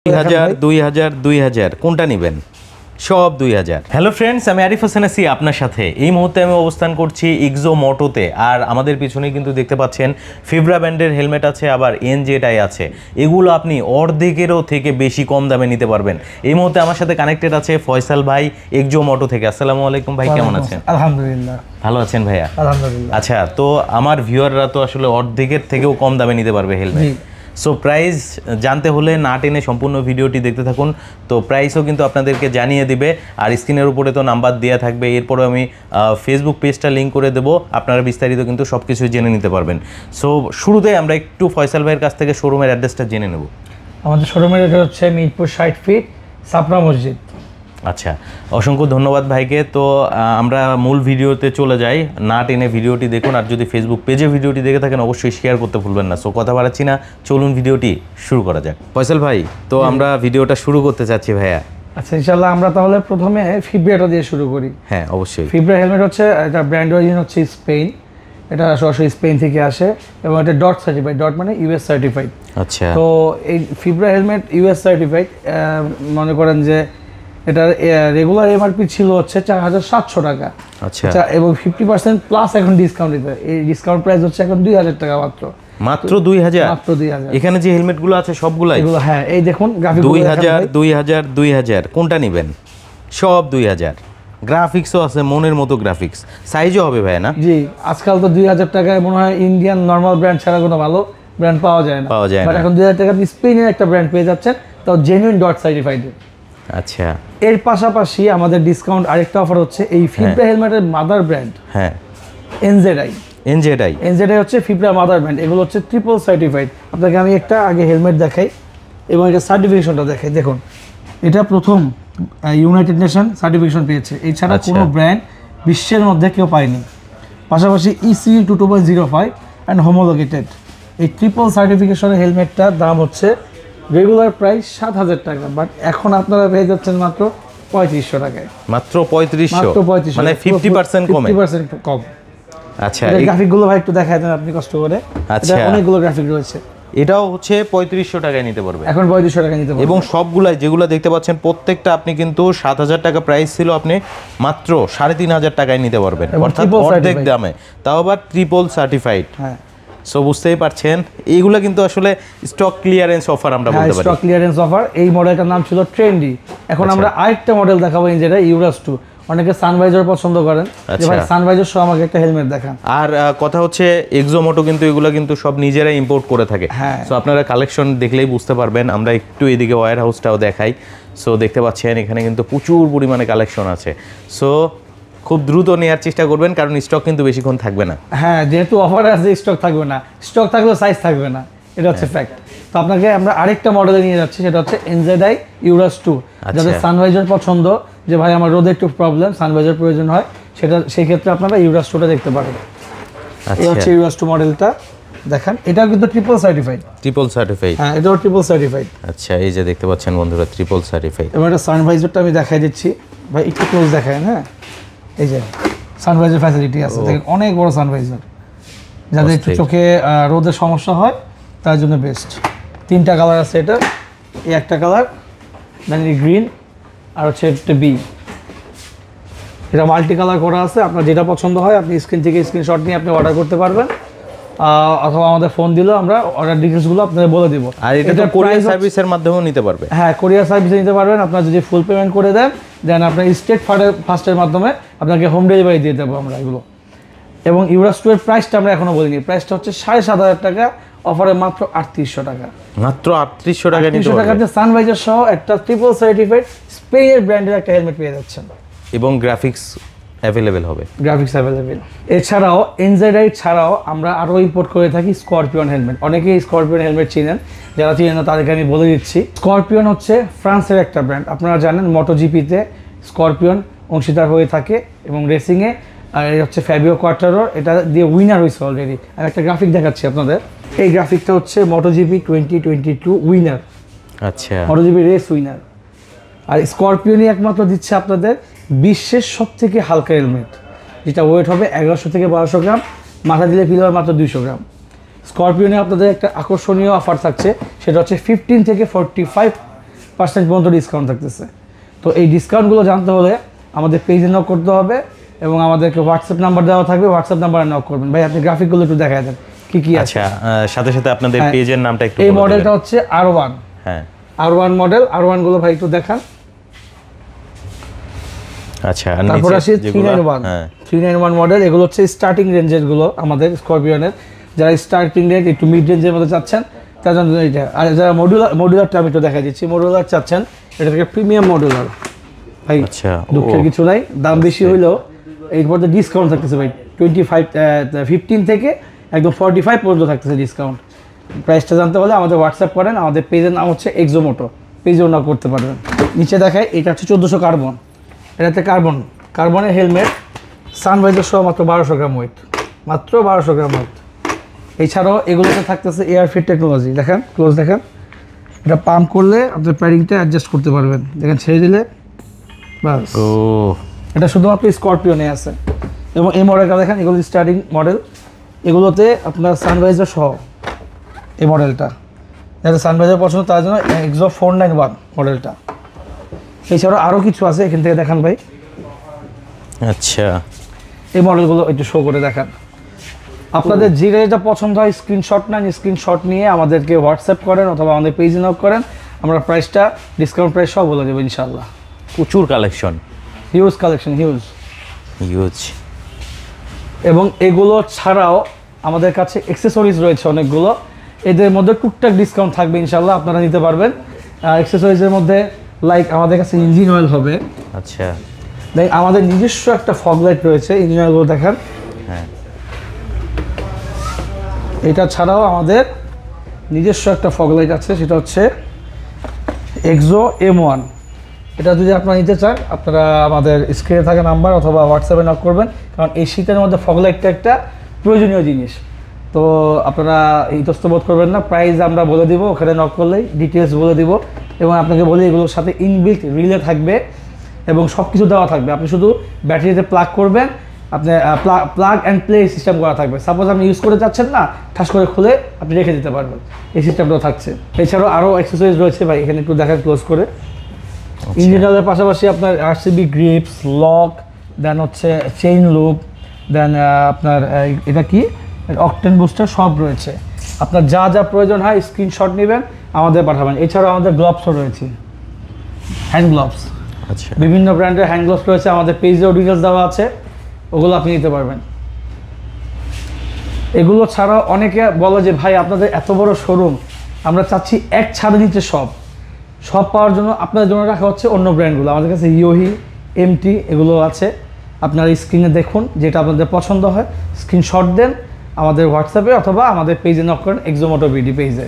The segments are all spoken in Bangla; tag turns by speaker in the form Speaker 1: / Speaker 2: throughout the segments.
Speaker 1: 2000 2000 2000 কোনটা নেবেন? সব 2000। হ্যালো ফ্রেন্ডস, আমি আরিফ হোসেন আছি আপনার সাথে। এই মুহূর্তে আমি অবস্থান করছি ইক্সো মোটোতে। আর আমাদের পিছনে কিন্তু দেখতে পাচ্ছেন ফিব্রা ব্র্যান্ডের হেলমেট আছে, আবার এনজেডআই আছে। এগুলো আপনি অর্ধেকেরও থেকে বেশি কম দামে নিতে পারবেন। এই মুহূর্তে আমার সাথে কানেক্টেড আছে ফয়সাল ভাই ইক্সো মোটো থেকে। আসসালামু আলাইকুম ভাই, কেমন আছেন?
Speaker 2: আলহামদুলিল্লাহ
Speaker 1: ভালো আছেন ভাইয়া?
Speaker 2: আলহামদুলিল্লাহ।
Speaker 1: আচ্ছা, তো আমার ভিউয়াররা তো আসলে অর্ধেকের থেকেও কম দামে নিতে পারবে হেলমেট। সো প্রাইস জানতে হলে না টেনে সম্পূর্ণ ভিডিওটি দেখতে থাকুন। তো প্রাইসও কিন্তু আপনাদেরকে জানিয়ে দিবে, আর স্ক্রিনের উপরে তো নাম্বার দেওয়া থাকবে। এরপরে আমি ফেসবুক পেজটা লিঙ্ক করে দেবো, আপনারা বিস্তারিত কিন্তু সব কিছু জেনে নিতে পারবেন। সো শুরুতে আমরা একটু ফয়সাল ভাইয়ের কাছ থেকে শোরুমের অ্যাড্রেসটা জেনে নেব।
Speaker 2: আমাদের শোরুমের অ্যাড্রেস হচ্ছে মিরপুর 60 ফিট ছাপড়া মসজিদ।
Speaker 1: আচ্ছা, অসংখ্য ধন্যবাদ ভাইকে। তো আমরা মূল ভিডিওতে চলে যাই, না টেনে ভিডিওটি দেখুন। আর যদি ফেসবুক পেজে ভিডিওটি দেখে থাকেন অবশ্যই শেয়ার করতে ভুলবেন না। সো কথা বাড়াচ্ছি না, চলুন ভিডিওটি শুরু করা যাক। ফয়সাল ভাই, তো আমরা ভিডিওটা শুরু করতে চাচ্ছি ভাইয়া।
Speaker 2: আচ্ছা, ইনশাআল্লাহ আমরা তাহলে প্রথমে ফিব্রাটা দিয়ে শুরু করি।
Speaker 1: হ্যাঁ অবশ্যই।
Speaker 2: ফিব্রা হেলমেট হচ্ছে এটা ব্র্যান্ড অরিজিন হচ্ছে স্পেন। এটা সরাসরি স্পেন থেকে আসে এবং এটা ডট সার্টিফাইড। ডট মানে ইউএস সার্টিফাইড।
Speaker 1: আচ্ছা,
Speaker 2: তো এই ফিব্রা হেলমেট ইউএস সার্টিফাইড। মনে করেন যে এটার রেগুলার এমআরপি ছিল হচ্ছে 4700 টাকা।
Speaker 1: আচ্ছা,
Speaker 2: এবং 50% প্লাস এখন ডিসকাউন্ট দিতে, এই ডিসকাউন্ট প্রাইস হচ্ছে এখন 2000 টাকা মাত্র।
Speaker 1: মাত্র 2000?
Speaker 2: মাত্র 2000।
Speaker 1: এখানে যে হেলমেটগুলো আছে সবগুলাই
Speaker 2: এগুলো? হ্যাঁ, এই দেখুন গ্রাফিক
Speaker 1: 2000 2000 2000 কোনটা নেবেন? সব 2000। গ্রাফিক্সও আছে, মনের মতো গ্রাফিক্স, সাইজও হবে ভাই না?
Speaker 2: জি, আজকাল তো 2000 টাকায় মনে হয় ইন্ডিয়ান নরমাল ব্র্যান্ড ছাড়া কোনো ভালো ব্র্যান্ড পাওয়া যায় না। বাট এখন 2000 টাকা আপনি স্পেনের একটা ব্র্যান্ড পেয়ে যাচ্ছেন, তাও জেনুইন ডট সার্টিফাইড।
Speaker 1: আচ্ছা,
Speaker 2: এর পাশাপাশি আমাদের ডিসকাউন্ট আরেকটা অফার হচ্ছে এই ফিব্রা হেলমেটের মাদার ব্র্যান্ড।
Speaker 1: হ্যাঁ,
Speaker 2: এনজেডআই। এনজেডআই হচ্ছে ফিব্রা মাদার ব্র্যান্ড। এগুলো হচ্ছে ট্রিপল সার্টিফাইড। আপনাকে আমি একটা আগে হেলমেট দেখাই এবং এটা সার্টিফিকেশনটা দেখাই। দেখুন, এটা প্রথম ইউনাইটেড নেশন সার্টিফিকেশন পেয়েছে, এছাড়া কোনো ব্র্যান্ড বিশ্বের মধ্যে কেউ পায়নি। পাশাপাশি ইসি 22.05 অ্যান্ড হোমোলোগেটেড। এই ট্রিপল সার্টিফিকেশনের হেলমেটটার দাম হচ্ছে রেগুলার প্রাইস 7000 টাকা, বাট এখন আপনারা পেয়ে যাচ্ছেন মাত্র 3500 টাকায়।
Speaker 1: মাত্র 3500?
Speaker 2: মাত্র 3500,
Speaker 1: মানে 50% কমে?
Speaker 2: 50% কম।
Speaker 1: আচ্ছা,
Speaker 2: এই গ্রাফিকগুলো ভাই একটু দেখায় দেন আপনি কষ্ট করে।
Speaker 1: আচ্ছা,
Speaker 2: অনেকগুলো গ্রাফিক রয়েছে।
Speaker 1: এটাও হচ্ছে 3500 টাকায় নিতে পারবে
Speaker 2: এখন 3500 টাকা নিতে পারবে।
Speaker 1: এবং সবগুলাই যেগুলো দেখতে পাচ্ছেন প্রত্যেকটা আপনি কিন্তু 7000 টাকা প্রাইস ছিল, আপনি মাত্র 3500 টাকায় নিতে পারবেন, অর্থাৎ অর্ধেক দামে, তাও আবার ট্রিপল সার্টিফাইড।
Speaker 2: হ্যাঁ,
Speaker 1: সো বুঝতেই পারছেন এইগুলো কিন্তু আসলে স্টক ক্লিয়ারেন্স অফার আমরা বলতে পারি।
Speaker 2: Stock clearance offer. এই মডেলটার নাম ছিল ট্রেন্ডি। এখন আমরা আরেকটা মডেল দেখাবো, যেটা ইউরাস 2। অনেকে সানভাইজার পছন্দ করেন, যে ভাই সানভাইজার সহ আমাকে একটা হেলমেট দেখান।
Speaker 1: আর কথা হচ্ছে ইক্সো মোটো কিন্তু এগুলো কিন্তু সব নিজেরাই ইম্পোর্ট করে থাকে। সো আপনারা কালেকশন দেখলেই বুঝতে পারবেন। আমরা একটু এদিকে ওয়্যার হাউসটাও দেখাই। সো দেখতে পাচ্ছেন এখানে কিন্তু প্রচুর পরিমাণে কালেকশন আছে। সো খুব দ্রুত নেওয়ার চেষ্টা করবেন, কারণ স্টক কিন্তু বেশিক্ষণ থাকবে না।
Speaker 2: হ্যাঁ, যেহেতু অফার আছে স্টক থাকবে না, স্টক থাকলেও সাইজ থাকবে না, এটা হচ্ছে ফ্যাক্ট। তো আপনাকে আমরা আরেকটা মডেলে নিয়ে যাচ্ছি, সেটা হচ্ছে এনজেডআই ইউরাস 2। যাদের সানভাইজার পছন্দ, যে ভাই আমার রোদে একটু প্রবলেম, সানভাইজার প্রয়োজন হয়, সেটা সেই ক্ষেত্রে আপনারা ইউরাস 2টা দেখতে পারেন। এই হচ্ছে ইউরাস 2 মডেলটা, দেখেন এটাও কিন্তু ট্রিপল সার্টিফাইড।
Speaker 1: Triple certified?
Speaker 2: হ্যাঁ, এটাও ট্রিপল সার্টিফাইড।
Speaker 1: আচ্ছা, এই যে দেখতে পাচ্ছেন বন্ধুরা, ট্রিপল সার্টিফাইড।
Speaker 2: এবার এটা সানভাইজারটা আমি দেখাই দিচ্ছি ভাই, একটু ক্লোজ দেখায়। হ্যাঁ, এই যে সানভাইজার ফ্যাসিলিটি আছে, দেখেন অনেক বড় সানভাইজার। যাদের একটু চোখে রোদের সমস্যা হয় তার জন্য বেস্ট। 3টা কালার আছে এটা, এই একটা কালার, দেন গ্রিন, আর হচ্ছে একটা বি। এটা মাল্টি কালার করা আছে। আপনার যেটা পছন্দ হয় আপনি স্ক্রিন থেকে স্ক্রিনশট নিয়ে আপনি অর্ডার করতে পারবেন, অথবা আমাদের ফোন দিলেও আমরা অর্ডার ডিটেলসগুলো আপনাদের বলে দিব।
Speaker 1: আর এটা কোরিয়ার সার্ভিসের মাধ্যমেও নিতে পারবে? হ্যাঁ,
Speaker 2: কোরিয়ার সার্ভিসে নিতে পারবেন। আপনার যদি ফুল পেমেন্ট করে দেন, দেন আপনার স্টেট ফাস্টের মাধ্যমে আপনাকে হোম ডেলিভারি দিয়ে দেবো আমরা এগুলো। এবং ইউরাস 2 এর প্রাইসটা আমরা এখনো বলিনি। প্রাইসটা হচ্ছে 7500 টাকা, অফারে মাত্র 3800 টাকা।
Speaker 1: মাত্র 3800 টাকা নিতে পারবেন।
Speaker 2: 3800 টাকাতে সানভাইজার সহ একটা ট্রিপল সার্টিফাইড স্পেনের ব্র্যান্ডের একটা হেলমেট পেয়ে যাচ্ছেন,
Speaker 1: এবং গ্রাফিক্স অ্যাভেলেবেল হবে।
Speaker 2: Graphics available. এছাড়াও এনজেডআই ছাড়াও আমরা আরও ইম্পোর্ট করে থাকি স্করপিয়ন হেলমেট। অনেকেই স্করপিয়ন হেলমেট চিনেন, যারা চিনেন না তাদেরকে আমি বলে দিচ্ছি। স্করপিয়ন হচ্ছে ফ্রান্সের একটা ব্র্যান্ড। আপনারা জানেন মোটো জিপিতে স্করপিয়ন অংশীদার হয়ে থাকে এবং রেসিংয়ে। আর এই হচ্ছে ফ্যাবিও কোয়ার্টারো, এটা দিয়ে উইনার হয়েছে অলরেডি। আমি একটা গ্রাফিক দেখাচ্ছি আপনাদের। এই গ্রাফিকটা হচ্ছে মোটোজিপি 2022 উইনার।
Speaker 1: আচ্ছা,
Speaker 2: মোটোজিপি রেস উইনার। আর স্করপিয়নই একমাত্র দিচ্ছে আপনাদের বিশ্বের সবথেকে হালকা হেলমেট, যেটা ওয়েট হবে 1100 থেকে 1200 গ্রাম, মাথা দিলে ফিল হবে মাত্র 200 গ্রাম। স্করপিয়নে আপনাদের একটা আকর্ষণীয় অফার থাকছে, সেটা হচ্ছে 15 থেকে 45 50% পর্যন্ত ডিসকাউন্ট থাকতেছে। তো এই ডিসকাউন্টগুলো জানতে হলে আমাদের পেজে নক করতে হবে এবং আমাদেরকে হোয়াটসঅ্যাপ নাম্বার দেওয়া থাকবে, হোয়াটসঅ্যাপ নাম্বারে নক করবেন। ভাই আপনি গ্রাফিকগুলো একটু দেখায় দেন কি কি আছে।
Speaker 1: আচ্ছা, সাথে সাথে আপনাদের পেজের নামটা একটু
Speaker 2: এই মডেলটা হচ্ছে R1।
Speaker 1: হ্যাঁ,
Speaker 2: R1 মডেল, R1 গুলো ভাই একটু দেখান।
Speaker 1: আচ্ছা, আর
Speaker 2: তারপর
Speaker 1: নিচে
Speaker 2: আসি
Speaker 1: যেগুলো
Speaker 2: 391।
Speaker 1: হ্যাঁ
Speaker 2: 391 মডেল, এগুলো হচ্ছে স্টার্টিং রেঞ্জের গুলো আমাদের স্করপিয়নের। যারা স্টার্টিং রেঞ্জ একটু মিড রেঞ্জের মধ্যে চাচ্ছেন তার জন্য এটা। আর যারা মডুলারটা আমি একটু দেখা দিচ্ছি, মডুলার চাচ্ছেন এটা থেকে প্রিমিয়াম মডুলার ভাই।
Speaker 1: আচ্ছা,
Speaker 2: দুঃখের কিছু নাই, দাম বেশি হইলেও এর মধ্যে ডিসকাউন্ট থাকতেছে ভাই 15 থেকে একদম 45 পর্যন্ত থাকতেছে ডিসকাউন্ট। প্রাইসটা জানতে হলে আমাদের হোয়াটসঅ্যাপ করেন, আমাদের পেজের নাম হচ্ছে এক্সোমোটো, পেজেও না করতে পারবেন। নিচে দেখায় এটা হচ্ছে 1400 কার্বন, এটাতে কার্বনের হেলমেট, সানভাইজার সহ মাত্র 1200 গ্রাম ওয়েট, মাত্র 1200 গ্রাম ওয়েট। এছাড়াও এগুলোতে থাকতেছে এয়ার ফিট টেকনোলজি, দেখেন ক্লোজ দেখেন, এটা পাম্প করলে আপনার প্যাডিংটা অ্যাডজাস্ট করতে পারবেন, দেখেন ছেড়ে দিলে বাস।
Speaker 1: ও
Speaker 2: এটা শুধুমাত্র স্করপিওনে আছে। এবং এই মডেলটা দেখেন, এগুলো স্টার্টিং মডেল, এগুলোতে আপনার সানভাইজার সহ এই মডেলটা, যাদের সানভাইজার পছন্দ তার জন্য এক্সো 491 মডেলটা। এছাড়াও আরও কিছু আছে, এখান থেকে দেখান ভাই।
Speaker 1: আচ্ছা,
Speaker 2: এই মডেলগুলো একটু শো করে দেখান। আপনাদের যেটা পছন্দ হয় স্ক্রিনশট নেন, স্ক্রিনশট নিয়ে আমাদেরকে হোয়াটসঅ্যাপ করেন অথবা আমাদের পেজে নক করেন, আমরা প্রাইসটা ডিসকাউন্ট প্রাইস সব বলে দেবো ইনশাল্লাহ।
Speaker 1: প্রচুর কালেকশন,
Speaker 2: হিউজ কালেকশন,
Speaker 1: হিউজ।
Speaker 2: এবং এগুলো ছাড়াও আমাদের কাছে অ্যাক্সেসরিজ রয়েছে অনেকগুলো, এদের মধ্যে টুকটাক ডিসকাউন্ট থাকবে ইনশাল্লাহ, আপনারা নিতে পারবেন। অ্যাক্সেসরিজের মধ্যে লাইক আমাদের কাছে ইঞ্জিন অয়েল হবে।
Speaker 1: আচ্ছা,
Speaker 2: দেখ আমাদের নিজস্ব একটা ফগ লাইট রয়েছে, ইঞ্জিন অয়েলগুলো দেখান।
Speaker 1: হ্যাঁ,
Speaker 2: এটা ছাড়াও আমাদের নিজস্ব একটা ফগ লাইট আছে, সেটা হচ্ছে এক্সো M1। এটা যদি আপনারা নিতে চান আপনারা আমাদের স্ক্রিনে থাকা নাম্বার অথবা হোয়াটসঅ্যাপে নক করবেন, কারণ এই শীতের মধ্যে ফগ লাইটটা একটা প্রয়োজনীয় জিনিস। তো আপনারা ইতস্ত বোধ করবেন না, প্রাইস আমরা বলে দিব, ওখানে নক করলেই ডিটেলস বলে দিব। এবং আপনাকে বলি এগুলোর সাথে ইনবিল্ট রিলে থাকবে এবং সব কিছু দেওয়া থাকবে। আপনি শুধু ব্যাটারিতে প্লাগ করবেন, আপনি প্লাগ অ্যান্ড প্লে সিস্টেম করা থাকবে। সাপোজ আপনি ইউজ করে যাচ্ছেন না, ঠাস করে খুলে আপনি রেখে দিতে পারবেন, এই সিস্টেমটাও থাকছে। এছাড়াও আরও অ্যাক্সেসরিজ রয়েছে ভাই, এখানে একটু দেখেন ক্লোজ করে। ইঞ্জিন অয়েলের পাশাপাশি আপনার RCB গ্রিপস, লক, দেন হচ্ছে চেইন লুপ, দেন আপনার এটা কি অকটেন বুস্টার সব রয়েছে। আপনার যা যা প্রয়োজন হয় স্ক্রিনশট নেবেন, আমাদের পাঠাবেন। এছাড়াও আমাদের গ্লোভসও রয়েছে, হ্যান্ড গ্লোভস,
Speaker 1: আচ্ছা,
Speaker 2: বিভিন্ন ব্র্যান্ডের হ্যান্ড গ্লোভস রয়েছে, আমাদের পেজেও ডিটেলস দেওয়া আছে, ওগুলো আপনি নিতে পারবেন। এগুলো ছাড়াও অনেকে বলে যে ভাই আপনাদের এত বড় শোরুম, আমরা চাচ্ছি এক ছাদে নিচে সব পাওয়ার জন্য আপনাদের জন্য রাখা হচ্ছে অন্য ব্র্যান্ডগুলো। আমাদের কাছে ইয়োহি, MT এগুলো আছে, আপনারা স্ক্রিনে দেখুন, যেটা আপনাদের পছন্দ হয় স্ক্রিনশট দেন আমাদের হোয়াটসঅ্যাপে অথবা আমাদের পেজে নক করেন, এক্সোমোটো বিডি পেজে।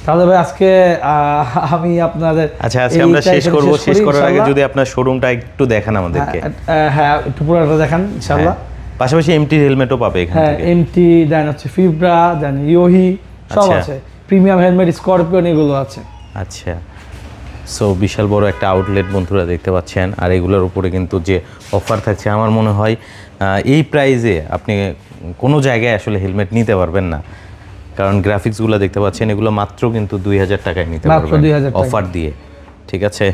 Speaker 2: তাহলে ভাই আজকে আমি আপনাদের
Speaker 1: আচ্ছা, আজকে আমরা শেষ করব। শেষ করার আগে যদি আপনার শোরুমটা একটু দেখান আমাদেরকে।
Speaker 2: হ্যাঁ একটু পুরোটা দেখান ইনশাআল্লাহ।
Speaker 1: পাশাপাশি MT হেলমেটও পাবে এখানে।
Speaker 2: হ্যাঁ, MT, দেন হচ্ছে ফিব্রা, দেন ইয়োহি সব আছে, প্রিমিয়াম হেলমেট, স্করপিয়ন এগুলো আছে।
Speaker 1: আচ্ছা, সো বিশাল বড় একটা আউটলেট বন্ধুরা দেখতে পাচ্ছেন। আর এগুলোর উপরে কিন্তু যে অফার থাকছে, আমার মনে হয় এই প্রাইজে আপনি কোনো জায়গায় আসলে হেলমেট নিতে পারবেন না, কারণ গ্রাফিক্সগুলো দেখতে পাচ্ছেন, এগুলো মাত্র কিন্তু 2000 টাকায় নিতে পারবেন অফার দিয়ে। ঠিক আছে,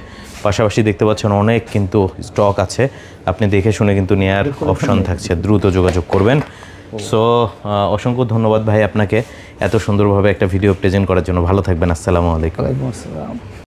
Speaker 1: পাশাপাশি দেখতে পাচ্ছেন অনেক কিন্তু স্টক আছে, আপনি দেখে শুনে কিন্তু নেওয়ার অপশন থাকছে, দ্রুত যোগাযোগ করবেন। সো অসংখ্য ধন্যবাদ ভাই আপনাকে এত সুন্দরভাবে একটা ভিডিও প্রেজেন্ট করার জন্য। ভালো থাকবেন, আসসালামু আলাইকুম।
Speaker 2: ওয়ালাইকুম আসসালাম।